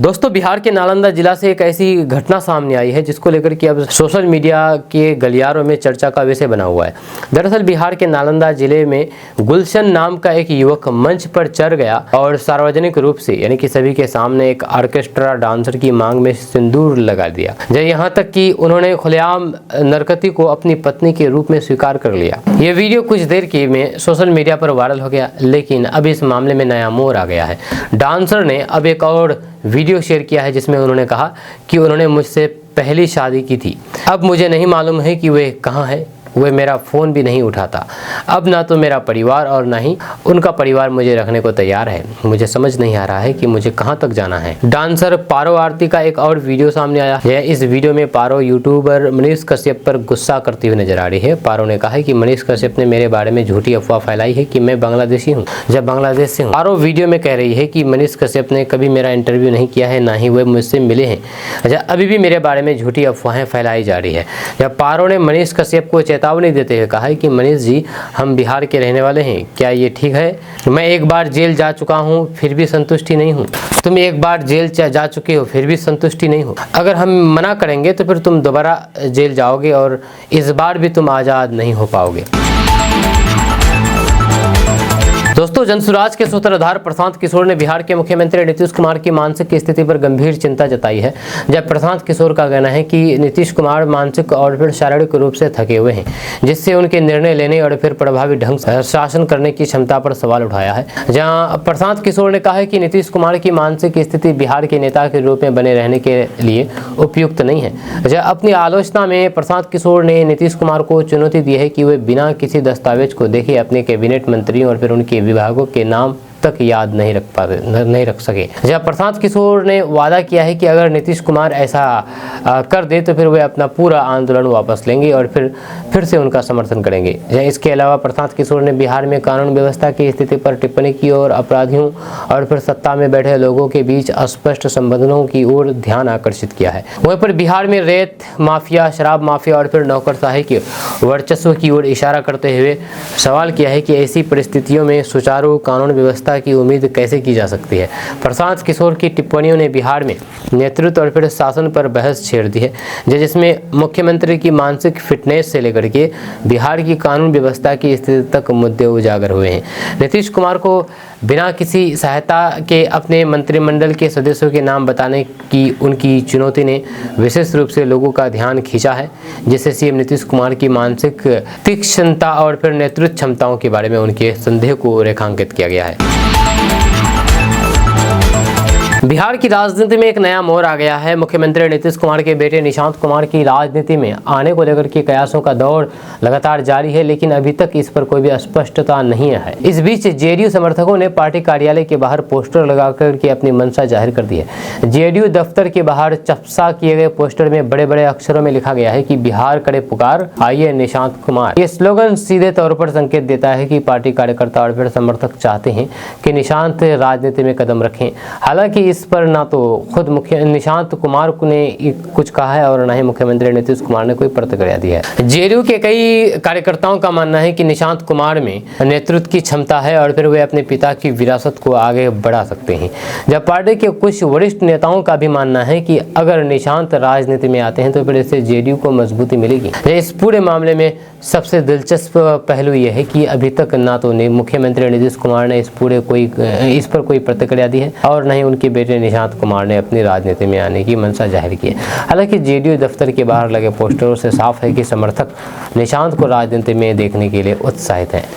दोस्तों, बिहार के नालंदा जिला से एक ऐसी घटना सामने आई है जिसको लेकर के अब सोशल मीडिया के गलियारों में चर्चा का विषय बना हुआ है। दरअसल बिहार के नालंदा जिले में गुलशन नाम का एक युवक मंच पर चढ़ गया और सार्वजनिक रूप से यानी कि सभी के सामने एक ऑर्केस्ट्रा डांसर की मांग में सिंदूर लगा दिया। यहाँ तक कि उन्होंने खुलेआम नरकती को अपनी पत्नी के रूप में स्वीकार कर लिया। ये वीडियो कुछ देर के में सोशल मीडिया पर वायरल हो गया, लेकिन अब इस मामले में नया मोड़ आ गया है। डांसर ने अब एक और वीडियो शेयर किया है जिसमें उन्होंने कहा कि उन्होंने मुझसे पहली शादी की थी, अब मुझे नहीं मालूम है कि वे कहाँ है, वे मेरा फ़ोन भी नहीं उठाता। अब ना तो मेरा परिवार और ना ही उनका परिवार मुझे रखने को तैयार है। मुझे समझ नहीं आ रहा है कि मुझे कहां तक जाना है। डांसर पारो आरती का एक और वीडियो सामने आया है। इस वीडियो में पारो यूट्यूबर मनीष कश्यप पर गुस्सा करती हुई नजर आ रही है। पारो ने कहा है कि मनीष कश्यप ने मेरे बारे में झूठी अफवाह फैलाई है कि मैं बांग्लादेशी हूँ, जब बांग्लादेश से हूँ। पारो वीडियो में कह रही है कि मनीष कश्यप ने कभी मेरा इंटरव्यू नहीं किया है, ना ही वे मुझसे मिले हैं। अभी भी मेरे बारे में झूठी अफवाहें फैलाई जा रही है। जब पारो ने मनीष कश्यप को चेतावनी देते हुए कहा है कि मनीष जी, हम बिहार के रहने वाले हैं, क्या ये ठीक है? मैं एक बार जेल जा चुका हूँ, फिर भी संतुष्टि नहीं हूँ। तुम एक बार जेल जा चुके हो, फिर भी संतुष्टि नहीं हो। अगर हम मना करेंगे तो फिर तुम दोबारा जेल जाओगे और इस बार भी तुम आज़ाद नहीं हो पाओगे। दोस्तों, जनसुराज के सूत्रधार प्रशांत किशोर ने बिहार के मुख्यमंत्री नीतीश कुमार की मानसिक स्थिति पर गंभीर चिंता जताई है। जब प्रशांत किशोर का कहना है कि नीतीश कुमार मानसिक और फिर शारीरिक रूप से थके हुए हैं, जिससे उनके निर्णय लेने और फिर प्रभावी ढंग से शासन करने की क्षमता पर सवाल उठाया है। जहां प्रशांत किशोर ने कहा है कि नीतीश कुमार की मानसिक स्थिति बिहार के नेता के रूप में बने रहने के लिए उपयुक्त नहीं है। अपनी आलोचना में प्रशांत किशोर ने नीतीश कुमार को चुनौती दी है कि वे बिना किसी दस्तावेज को देखे अपने कैबिनेट मंत्रियों और फिर उनके विभागों के नाम तक तक याद नहीं रख सके। जब प्रशांत किशोर ने वादा किया है कि अगर नीतीश कुमार ऐसा कर दे तो फिर वे अपना पूरा आंदोलन वापस लेंगे और फिर से उनका समर्थन करेंगे। इसके अलावा प्रशांत किशोर ने बिहार में कानून व्यवस्था की स्थिति पर टिप्पणी की और अपराधियों और फिर सत्ता में बैठे लोगों के बीच अस्पष्ट संबंधों की ओर ध्यान आकर्षित किया है। वहीं पर बिहार में रेत माफिया, शराब माफिया और फिर नौकरशाही के वर्चस्व की ओर इशारा करते हुए सवाल किया है कि ऐसी परिस्थितियों में सुचारू कानून व्यवस्था की उम्मीद कैसे की जा सकती है। प्रशांत किशोर की टिप्पणियों ने बिहार में नेतृत्व और फिर शासन पर बहस छेड़ दी है, जिसमें मुख्यमंत्री की मानसिक फिटनेस से लेकर के बिहार की कानून व्यवस्था की स्थिति तक मुद्दे उजागर हुए हैं। नीतीश कुमार को बिना किसी सहायता के अपने मंत्रिमंडल के सदस्यों के नाम बताने की उनकी चुनौती ने विशेष रूप से लोगों का ध्यान खींचा है, जिससे सीएम नीतीश कुमार की मानसिक तीक्ष्णता और फिर नेतृत्व क्षमताओं के बारे में उनके संदेह को रेखांकित किया गया है। बिहार की राजनीति में एक नया मोड़ आ गया है। मुख्यमंत्री नीतीश कुमार के बेटे निशांत कुमार की राजनीति में आने को लेकर के कयासों का दौर लगातार जारी है, लेकिन अभी तक इस पर कोई भी स्पष्टता नहीं है। इस बीच जेडीयू समर्थकों ने पार्टी कार्यालय के बाहर पोस्टर लगाकर के अपनी मंशा जाहिर कर दी है। जेडीयू दफ्तर के बाहर चस्पा किए गए पोस्टर में बड़े बड़े अक्षरों में लिखा गया है कि बिहार करे पुकार, आइए निशांत कुमार। ये स्लोगन सीधे तौर पर संकेत देता है कि पार्टी कार्यकर्ता और फिर समर्थक चाहते हैं कि निशांत राजनीति में कदम रखें। हालांकि इस पर ना तो खुद निशांत कुमार ने कुछ कहा है और ना ही मुख्यमंत्री नीतीश कुमार ने कोई प्रतिक्रिया दी है। जेडीयू के कई कार्यकर्ताओं का मानना है कि निशांत कुमार में नेतृत्व की क्षमता है और फिर वे अपने पिता की विरासत को आगे बढ़ा सकते हैं। जब पार्टी के कुछ वरिष्ठ नेताओं का भी मानना है कि अगर निशांत राजनीति में आते हैं तो फिर इससे जेडीयू को मजबूती मिलेगी। इस पूरे मामले में सबसे दिलचस्प पहलू यह है कि अभी तक ना तो मुख्यमंत्री नीतीश कुमार ने इस पर कोई प्रतिक्रिया दी है और न ही उनके बेटे निशांत कुमार ने अपनी राजनीति में आने की मंशा जाहिर की है। हालांकि जेडीयू दफ्तर के बाहर लगे पोस्टरों से साफ है कि समर्थक निशांत को राजनीति में देखने के लिए उत्साहित हैं।